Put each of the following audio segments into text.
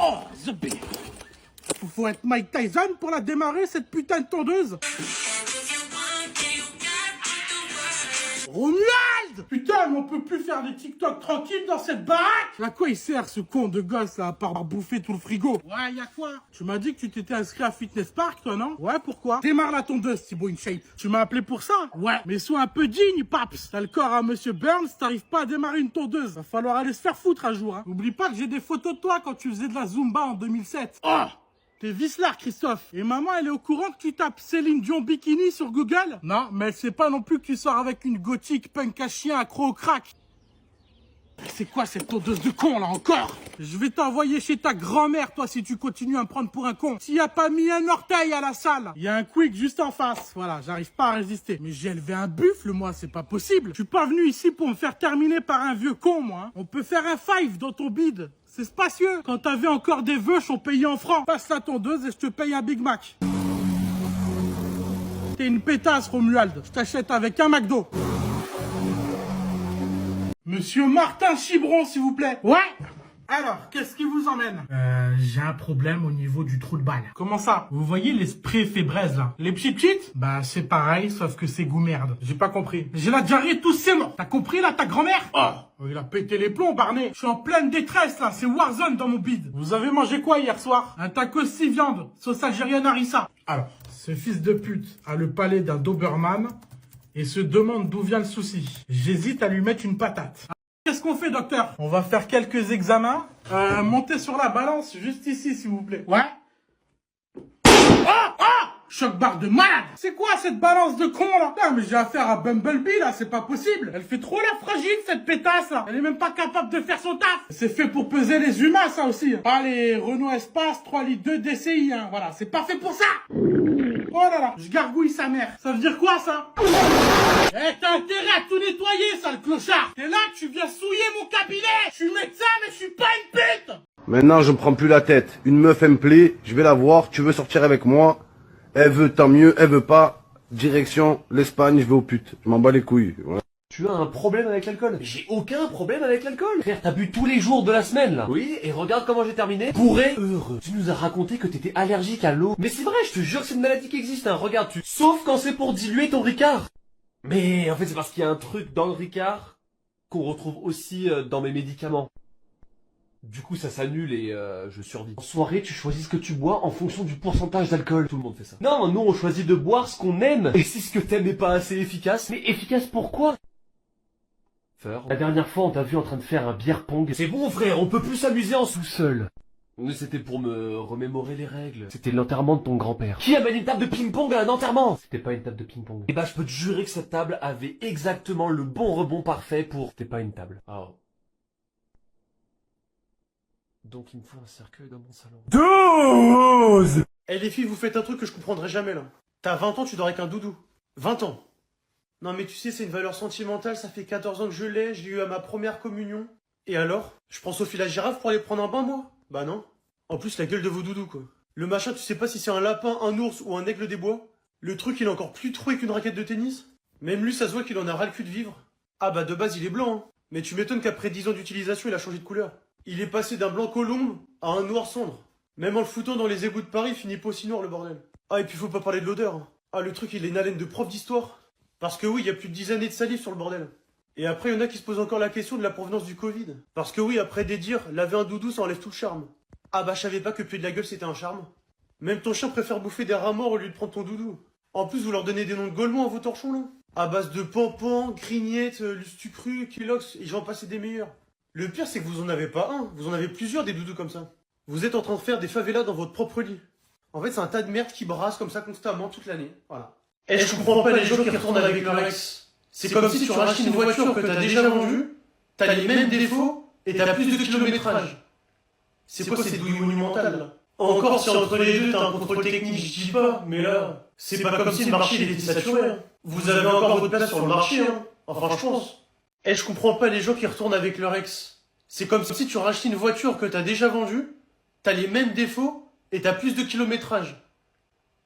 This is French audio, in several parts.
Oh, the beer. Faut être Mike Tyson pour la démarrer, cette putain de tondeuse. Romuald! Putain, mais on peut plus faire des TikTok tranquilles dans cette baraque! À quoi il sert ce con de gosse là, à part bouffer tout le frigo? Ouais, y'a quoi? Tu m'as dit que tu t'étais inscrit à Fitness Park, toi, non? Ouais, pourquoi? Démarre la tondeuse, Thibaut InShape. Tu m'as appelé pour ça? Ouais, mais sois un peu digne, paps. T'as le corps à Monsieur Burns, t'arrives pas à démarrer une tondeuse. Va falloir aller se faire foutre un jour, hein. N'oublie pas que j'ai des photos de toi quand tu faisais de la Zumba en 2007. Oh! T'es vicelard, Christophe. Et maman, elle est au courant que tu tapes Céline Dion bikini sur Google? Non, mais elle sait pas non plus que tu sors avec une gothique punk à chien accro au crack. C'est quoi cette tondeuse de con, là, encore? Je vais t'envoyer chez ta grand-mère, toi, si tu continues à me prendre pour un con. S'il y a pas mis un orteil à la salle. Il y a un quick juste en face. Voilà, j'arrive pas à résister. Mais j'ai élevé un buffle, moi, c'est pas possible. Je suis pas venu ici pour me faire terminer par un vieux con, moi. On peut faire un five dans ton bide. C'est spacieux. Quand t'avais encore des veuches, on payait en francs. Passe la tondeuse et je te paye un Big Mac. T'es une pétasse, Romuald. Je t'achète avec un McDo. Monsieur Martin Chibron, s'il vous plaît. Ouais. Alors, qu'est-ce qui vous emmène? J'ai un problème au niveau du trou de balle. Comment ça? Vous voyez les sprays Fébraise, là? Les petites? Bah, c'est pareil, sauf que c'est goût merde. J'ai pas compris. J'ai la diarrhée, tous c'est mort. T'as compris, là, ta grand-mère? Oh, il a pété les plombs, Barney. Je suis en pleine détresse, là. C'est Warzone dans mon bide. Vous avez mangé quoi hier soir? Un tacos 6 viandes, sauce algérienne harissa. Alors, ce fils de pute a le palais d'un Doberman et se demande d'où vient le souci. J'hésite à lui mettre une patate. Qu'est-ce qu'on fait, docteur? On va faire quelques examens. Montez sur la balance, juste ici, s'il vous plaît. Ouais. Choc barre de malade. C'est quoi cette balance de con, là? Putain, mais j'ai affaire à Bumblebee, là, c'est pas possible. Elle fait trop la fragile, cette pétasse, là. Elle est même pas capable de faire son taf. C'est fait pour peser les humains, ça aussi. Pas les Renault Espace 3 litres 2 DCI, hein. Voilà, c'est pas fait pour ça. Oh là là, je gargouille sa mère. Ça veut dire quoi, ça? Eh, t'as intérêt à tout nettoyer, sale clochard. T'es là, tu viens souiller mon cabinet. Je suis médecin, mais je suis pas une pute. Maintenant, je me prends plus la tête. Une meuf, elle me plaît, je vais la voir, tu veux sortir avec moi? Elle veut, tant mieux, elle veut pas. Direction l'Espagne, je vais aux putes. Je m'en bats les couilles. Ouais. Tu as un problème avec l'alcool? J'ai aucun problème avec l'alcool. Frère, t'as bu tous les jours de la semaine, là. Oui, et regarde comment j'ai terminé. Bourré, heureux. Tu nous as raconté que t'étais allergique à l'eau. Mais c'est vrai, je te jure, c'est une maladie qui existe, hein. Regarde, sauf quand c'est pour diluer ton Ricard. Mais en fait, c'est parce qu'il y a un truc dans le Ricard qu'on retrouve aussi dans mes médicaments. Du coup, ça s'annule et je survis. En soirée, tu choisis ce que tu bois en fonction du pourcentage d'alcool. Tout le monde fait ça. Non, nous, on choisit de boire ce qu'on aime. Et si ce que t'aimes n'est pas assez efficace. Mais efficace pourquoi? La dernière fois, on t'a vu en train de faire un beer pong. C'est bon, frère, on peut plus s'amuser en sous-sol. Mais c'était pour me remémorer les règles. C'était l'enterrement de ton grand-père. Qui amène une table de ping-pong à un enterrement? C'était pas une table de ping-pong. Et bah, je peux te jurer que cette table avait exactement le bon rebond parfait pour... C'était pas une table. Oh. Donc il me faut un cercueil dans mon salon. 12. Eh les filles, vous faites un truc que je comprendrai jamais, là. T'as 20 ans, tu dors avec un doudou. 20 ans. Non mais tu sais, c'est une valeur sentimentale, ça fait 14 ans que je l'ai, j'ai eu à ma première communion. Et alors? Je prends Sophie la girafe pour aller prendre un bain, moi? Bah non. En plus, la gueule de vos doudous, quoi. Le machin, tu sais pas si c'est un lapin, un ours ou un aigle des bois? Le truc, il est encore plus troué qu'une raquette de tennis? Même lui, ça se voit qu'il en a ras le cul de vivre. Ah bah de base, il est blanc, hein. Mais tu m'étonnes qu'après 10 ans d'utilisation, il a changé de couleur. Il est passé d'un blanc colombe à un noir cendre. Même en le foutant dans les égouts de Paris, il finit pas aussi noir, le bordel. Ah, et puis faut pas parler de l'odeur, hein. Ah, le truc, il est une haleine de prof d'histoire. Parce que oui, il y a plus de 10 années de salive sur le bordel. Et après, il y en a qui se posent encore la question de la provenance du Covid. Parce que oui, après des dires, laver un doudou, ça enlève tout le charme. Ah bah, je savais pas que puer de la gueule, c'était un charme. Même ton chien préfère bouffer des rats morts au lieu de prendre ton doudou. En plus, vous leur donnez des noms de Gaulois à vos torchons, là. À base de Pampan, Grignette, Lustucru, Kilox, et j'en passais des meilleurs. Le pire, c'est que vous en avez pas un, vous en avez plusieurs des doudous comme ça. Vous êtes en train de faire des favelas dans votre propre lit. En fait, c'est un tas de merde qui brasse comme ça constamment toute l'année. Voilà. Et je comprends pas les gens qui retournent avec leur ex. C'est comme si tu rachètes une voiture que t'as déjà vendue, t'as les mêmes défauts et t'as plus de kilométrage. C'est quoi ces douilles monumentales là? Encore si entre les deux t'as un contrôle technique, je dis pas, mais là, c'est pas comme si le marché il était saturé. Hein. Vous avez encore votre place sur le marché, hein. Enfin, je pense. Et je comprends pas les gens qui retournent avec leur ex. C'est comme si tu rachètes une voiture que t'as déjà vendue, t'as les mêmes défauts et t'as plus de kilométrage.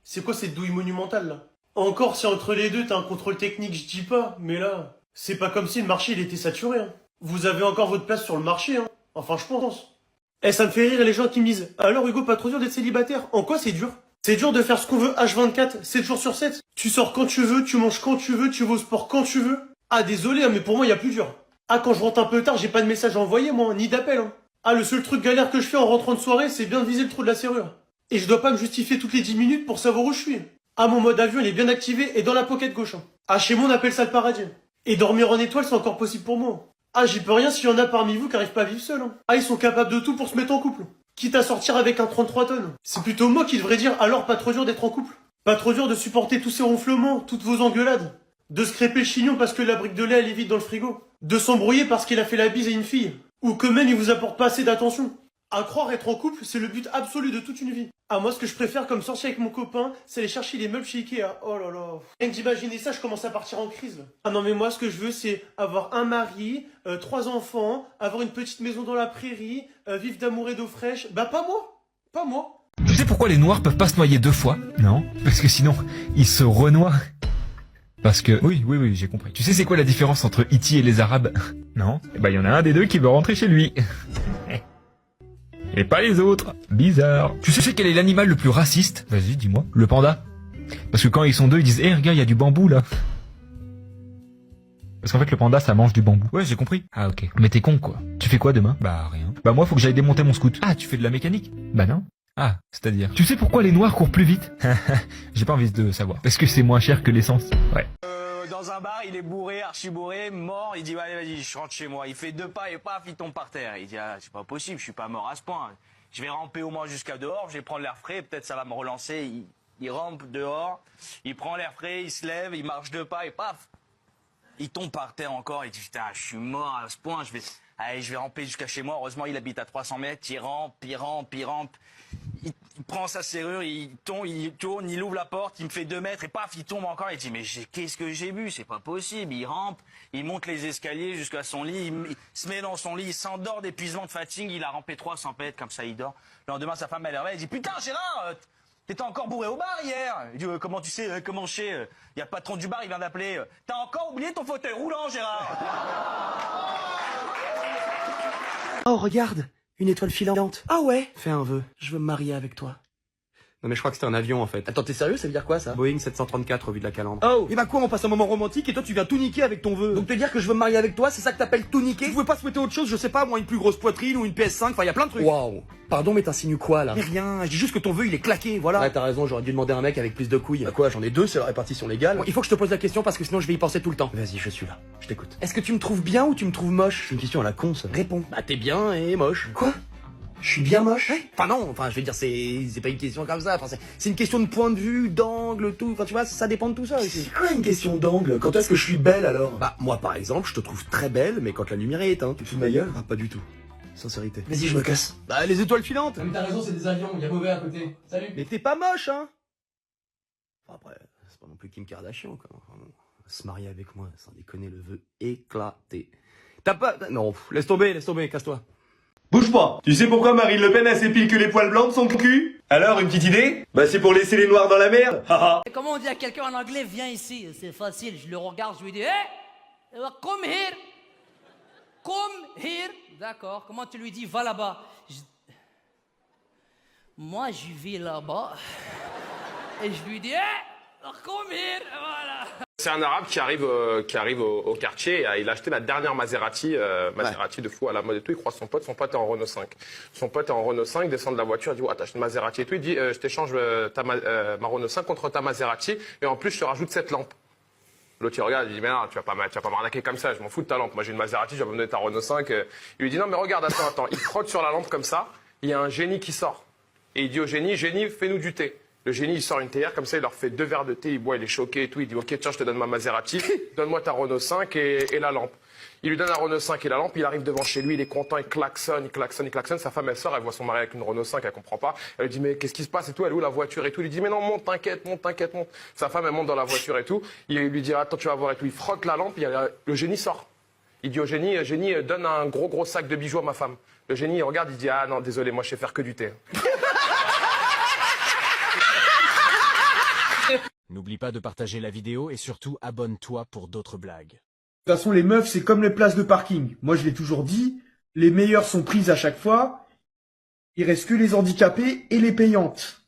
C'est quoi cette douille monumentale là? Encore si entre les deux t'as un contrôle technique, je dis pas, mais là, c'est pas comme si le marché il était saturé. Hein. Vous avez encore votre place sur le marché, hein. Enfin, je pense. Eh, ça me fait rire les gens qui me disent « Alors Hugo, pas trop dur d'être célibataire. En quoi c'est dur ?» C'est dur de faire ce qu'on veut H24, 7 jours sur 7. Tu sors quand tu veux, tu manges quand tu veux, tu vas au sport quand tu veux. Ah désolé, hein, mais pour moi, il y a plus dur. Ah, quand je rentre un peu tard, j'ai pas de message à envoyer, moi, ni d'appel. Hein. Ah, le seul truc galère que je fais en rentrant de soirée, c'est bien de viser le trou de la serrure. Et je dois pas me justifier toutes les 10 minutes pour savoir où je suis. Ah, mon mode avion, il est bien activé et dans la pocket gauche. Hein. Ah, chez moi, on appelle ça le paradis. Et dormir en étoile, c'est encore possible pour moi. Ah, j'y peux rien s'il y en a parmi vous qui arrivent pas à vivre seul. Hein. Ah, ils sont capables de tout pour se mettre en couple. Quitte à sortir avec un 33 tonnes. C'est plutôt moi qui devrais dire alors pas trop dur d'être en couple. Pas trop dur de supporter tous ces ronflements, toutes vos engueulades. De se crêper le chignon parce que la brique de lait elle est vide dans le frigo. De s'embrouiller parce qu'il a fait la bise à une fille. Ou que même il vous apporte pas assez d'attention. À croire être en couple, c'est le but absolu de toute une vie. Ah, moi ce que je préfère comme sortir avec mon copain, c'est aller chercher les meubles chez Ikea. Oh là là. Rien que d'imaginer ça, je commence à partir en crise. Là. Ah non mais moi ce que je veux c'est avoir un mari, 3 enfants, avoir une petite maison dans la prairie, vivre d'amour et d'eau fraîche. Bah pas moi. Pas moi. Tu sais pourquoi les noirs peuvent pas se noyer 2 fois? Non. Parce que sinon, ils se renoient. Parce que... Oui, j'ai compris. Tu sais c'est quoi la différence entre E.T. et les Arabes? Non. Eh ben, y en a un des deux qui veut rentrer chez lui. Et pas les autres. Bizarre. Tu sais quel est l'animal le plus raciste? Vas-y, dis-moi. Le panda. Parce que quand ils sont deux, ils disent « Eh, regarde, il y a du bambou, là. » Parce qu'en fait, le panda, ça mange du bambou. Ouais, j'ai compris. Ah, ok. Mais t'es con, quoi. Tu fais quoi demain? Bah, rien. Bah, moi, faut que j'aille démonter mon scout. Ah, tu fais de la mécanique? Bah, non. Ah, c'est-à-dire. Tu sais pourquoi les noirs courent plus vite? J'ai pas envie de savoir. Parce que c'est moins cher que l'essence. Ouais. Dans un bar, il est bourré, archi bourré, mort. Il dit allez vas-y, je rentre chez moi. Il fait 2 pas et paf, il tombe par terre. Il dit ah, c'est pas possible, je suis pas mort à ce point. Je vais ramper au moins jusqu'à dehors, je vais prendre l'air frais, peut-être ça va me relancer. Il rampe dehors, il prend l'air frais, il se lève, il marche 2 pas et paf, il tombe par terre encore. Il dit putain, je suis mort à ce point. Je vais ramper jusqu'à chez moi. Heureusement, il habite à 300 mètres. Il rampe. Il prend sa serrure, il tourne, il ouvre la porte, il me fait 2 mètres et paf, il tombe encore. Il dit mais qu'est-ce que j'ai bu? C'est pas possible. Il rampe, il monte les escaliers jusqu'à son lit, il se met dans son lit, il s'endort d'épuisement, de fatigue. Il a rampé 300 mètres, comme ça il dort. Le lendemain, sa femme elle est réveille, elle dit putain Gérard, t'étais encore bourré au bar hier. Il dit comment tu sais, comment je sais, il y a le patron du bar, il vient d'appeler. T'as encore oublié ton fauteuil roulant, Gérard? Oh, regarde, une étoile filante. Ah ouais? Fais un vœu, je veux me marier avec toi. Non mais je crois que c'était un avion en fait. Attends, t'es sérieux? Ça veut dire quoi ça? Boeing 734 au vu de la calandre. Oh! Et bah quoi, on passe un moment romantique et toi tu viens tout niquer avec ton vœu. Donc te dire que je veux me marier avec toi, c'est ça que t'appelles tout niquer? Tu pouvais pas souhaiter autre chose, je sais pas, moi une plus grosse poitrine ou une PS5, enfin y a plein de trucs. Waouh! Pardon, mais t'insinues quoi là? Mais rien, je dis juste que ton vœu il est claqué, voilà. Ouais, t'as raison, j'aurais dû demander à un mec avec plus de couilles. Bah quoi, j'en ai 2, c'est la répartition légale. Bon, il faut que je te pose la question parce que sinon je vais y penser tout le temps. Vas-y, je suis là, je t'écoute. Est-ce que tu me trouves bien ou tu me trouves moche? C'est une question à la con ça. Réponds. Bah t'es bien et moche. Quoi? Je suis bien moche? Ouais. Enfin non, enfin je vais dire c'est pas une question comme ça, enfin c'est une question de point de vue, d'angle, tout, enfin tu vois, ça dépend de tout ça aussi. C'est quoi une question d'angle? Quand est-ce que je suis belle alors? Bah moi par exemple, je te trouve très belle, mais quand la lumière est éteinte. Tu te fous de ma gueule? Ah pas du tout. Sincérité. Vas-y, je me casse. Bah les étoiles filantes. Mais t'as raison, c'est des avions, il y a mauvais à côté. Salut. Mais t'es pas moche hein? Enfin, après, c'est pas non plus Kim Kardashian quoi. Enfin, bon, se marier avec moi, sans déconner, le vœu éclaté. T'as pas... Non, laisse tomber, casse-toi. Bouge pas. Tu sais pourquoi Marine Le Pen a ses piles que les poils blancs de son cul? Alors, une petite idée? Bah c'est pour laisser les noirs dans la merde. Haha. Comment on dit à quelqu'un en anglais, viens ici? C'est facile, je le regarde, je lui dis, hey, come here. Come here. D'accord, comment tu lui dis, va là-bas? Moi, je vais là-bas. Et je lui dis, hey, come here. Voilà. C'est un arabe qui arrive au quartier, et il a acheté la dernière Maserati, Maserati de fou à la mode et tout, il croise son pote est en Renault 5. Son pote est en Renault 5, descend de la voiture, il dit, ouais, t'as acheté une Maserati et tout, il dit, je t'échange ma Renault 5 contre ta Maserati, et en plus je te rajoute cette lampe. L'autre il regarde, il dit, mais non, tu vas pas m'arnaquer comme ça, je m'en fous de ta lampe, moi j'ai une Maserati, je vais me donner ta Renault 5. Il lui dit, non mais regarde, attends, il frotte sur la lampe comme ça, il y a un génie qui sort. Et il dit au génie, fais-nous du thé. Le génie, il sort une théière, comme ça, il leur fait 2 verres de thé, il boit, il est choqué et tout. Il dit, ok, tiens, je te donne ma Maserati, donne-moi ta Renault 5 et la lampe. Il lui donne la Renault 5 et la lampe, il arrive devant chez lui, il est content, il klaxonne. Sa femme, elle sort, elle voit son mari avec une Renault 5, elle comprend pas. Elle lui dit, mais qu'est-ce qui se passe et tout, elle est où la voiture et tout. Il lui dit, mais non, monte, t'inquiète, monte. Sa femme, elle monte dans la voiture et tout. Il lui dit, attends, tu vas voir et tout. Il frotte la lampe, le génie sort. Il dit au génie, donne un gros sac de bijoux à ma femme. Le génie, il regarde, il dit, ah non, désolé, moi, je sais faire que du thé. N'oublie pas de partager la vidéo et surtout abonne-toi pour d'autres blagues. De toute façon, les meufs, c'est comme les places de parking. Moi, je l'ai toujours dit, les meilleures sont prises à chaque fois. Il reste que les handicapés et les payantes.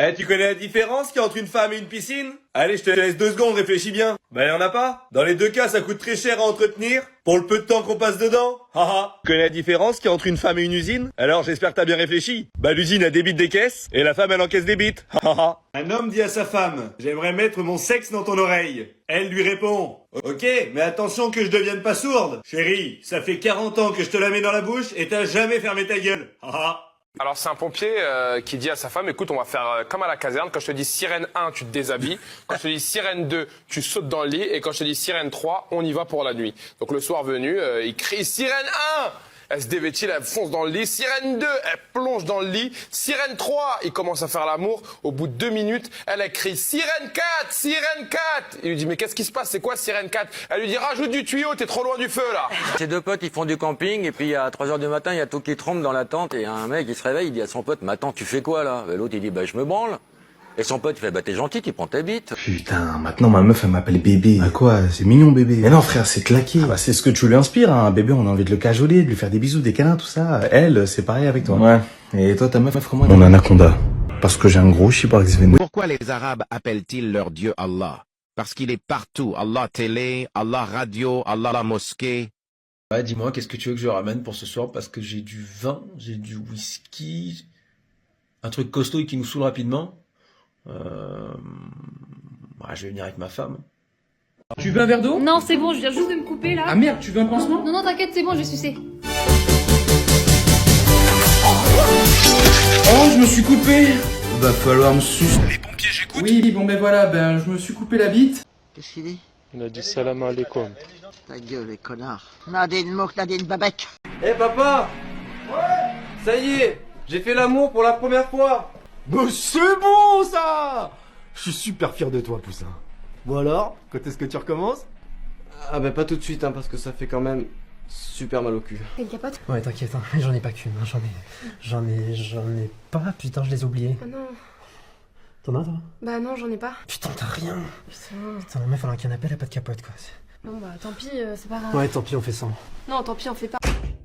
Eh, tu connais la différence qu'il y a entre une femme et une piscine? Allez, je te laisse 2 secondes, réfléchis bien. Bah, y en a pas. Dans les 2 cas, ça coûte très cher à entretenir, pour le peu de temps qu'on passe dedans. Haha. Tu connais la différence qu'il y a entre une femme et une usine? Alors, j'espère que t'as bien réfléchi. Bah, l'usine, elle débite des caisses, et la femme, elle encaisse des bites. Haha. Un homme dit à sa femme, j'aimerais mettre mon sexe dans ton oreille. Elle lui répond, ok, mais attention que je devienne pas sourde. Chérie, ça fait 40 ans que je te la mets dans la bouche, et t'as jamais fermé ta gueule. Haha. Alors c'est un pompier qui dit à sa femme, écoute, on va faire comme à la caserne, quand je te dis sirène 1, tu te déshabilles, quand je te dis sirène 2, tu sautes dans le lit, et quand je te dis sirène 3, on y va pour la nuit. Donc le soir venu, il crie sirène 1, elle se dévêtit, elle fonce dans le lit, sirène 2, elle plonge dans le lit, sirène 3, il commence à faire l'amour, au bout de 2 minutes, elle crie sirène 4, sirène 4. Il lui dit, mais qu'est-ce qui se passe, c'est quoi sirène 4? Elle lui dit, rajoute du tuyau, t'es trop loin du feu là. Ces 2 potes, ils font du camping, et puis à 3h du matin, il y a tout qui tremble dans la tente, et un mec, il se réveille, il dit à son pote, mais attends, tu fais quoi là? Et l'autre, il dit, bah je me branle. Et son pote, il fait, bah t'es gentil, tu prends ta bite. Putain, maintenant ma meuf elle m'appelle bébé. Ah quoi? C'est mignon bébé. Mais non frère, c'est claqué. Ah bah c'est ce que tu lui inspires, hein. Un bébé, on a envie de le cajoler, de lui faire des bisous, des câlins, tout ça. Elle, c'est pareil avec toi. Ouais. Et toi, ta meuf, comment? Mon anaconda. Parce que j'ai un gros chibrax vénère. Pourquoi les Arabes appellent-ils leur Dieu Allah? Parce qu'il est partout. Allah télé, Allah radio, Allah la mosquée. Ouais, dis-moi, qu'est-ce que tu veux que je ramène pour ce soir? Parce que j'ai du vin, j'ai du whisky, un truc costaud et qui nous saoule rapidement. Je vais venir avec ma femme. Tu veux un verre d'eau? Non, c'est bon, je viens juste de me couper là. Ah merde, tu veux un pansement? Non, t'inquiète, c'est bon, je vais sucer. Oh, je me suis coupé. Va falloir me sucer. Les pompiers, j'écoute. Oui, bon ben voilà, je me suis coupé la bite. Qu'est-ce qu'il dit? Il a dit salam alaikum. Ta gueule, les connards. Nadine Mouk, Nadine Babek. Eh papa! Ouais! Ça y est, j'ai fait l'amour pour la première fois. Bah c'est bon ça! Je suis super fier de toi, Poussin. Bon alors, quand est-ce que tu recommences? Ah bah pas tout de suite, hein, parce que ça fait quand même super mal au cul. T'as une capote? Ouais, t'inquiète, hein, j'en ai pas qu'une, hein, j'en ai pas, putain, je les ai oubliés. Ah non. T'en as, toi? Bah non, j'en ai pas. Putain, t'as rien. Putain. La meuf, elle a un canapé, elle a pas de capote, quoi. Bon bah tant pis, c'est pas grave. Ouais, tant pis, on fait ça. Non, tant pis, on fait pas.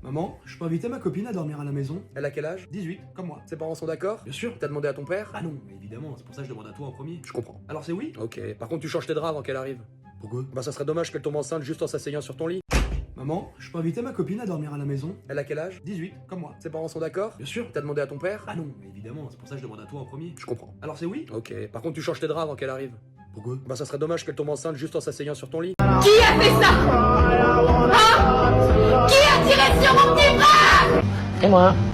Maman, je peux inviter ma copine à dormir à la maison? Elle a quel âge? 18, comme moi. Ses parents sont d'accord? Bien sûr. T'as demandé à ton père? Ah non, évidemment, c'est pour ça que je demande à toi en premier. Je comprends. Alors c'est oui? Ok, par contre tu changes tes draps avant qu'elle arrive. Pourquoi? Bah ça serait dommage qu'elle tombe enceinte juste en s'asseyant sur ton lit. Maman, je peux inviter ma copine à dormir à la maison? Elle a quel âge? 18, comme moi. Ses parents sont d'accord? Bien sûr. T'as demandé à ton père? Ah non, évidemment, c'est pour ça que je demande à toi en premier. Je comprends. Alors c'est oui? Ok, par contre tu changes tes draps avant qu'elle arrive. Pourquoi? Bah ça serait dommage qu'elle tombe enceinte juste en s'asseyant sur ton lit. Qui a fait ça? Hein? Qui a tiré sur mon petit frère? C'est moi.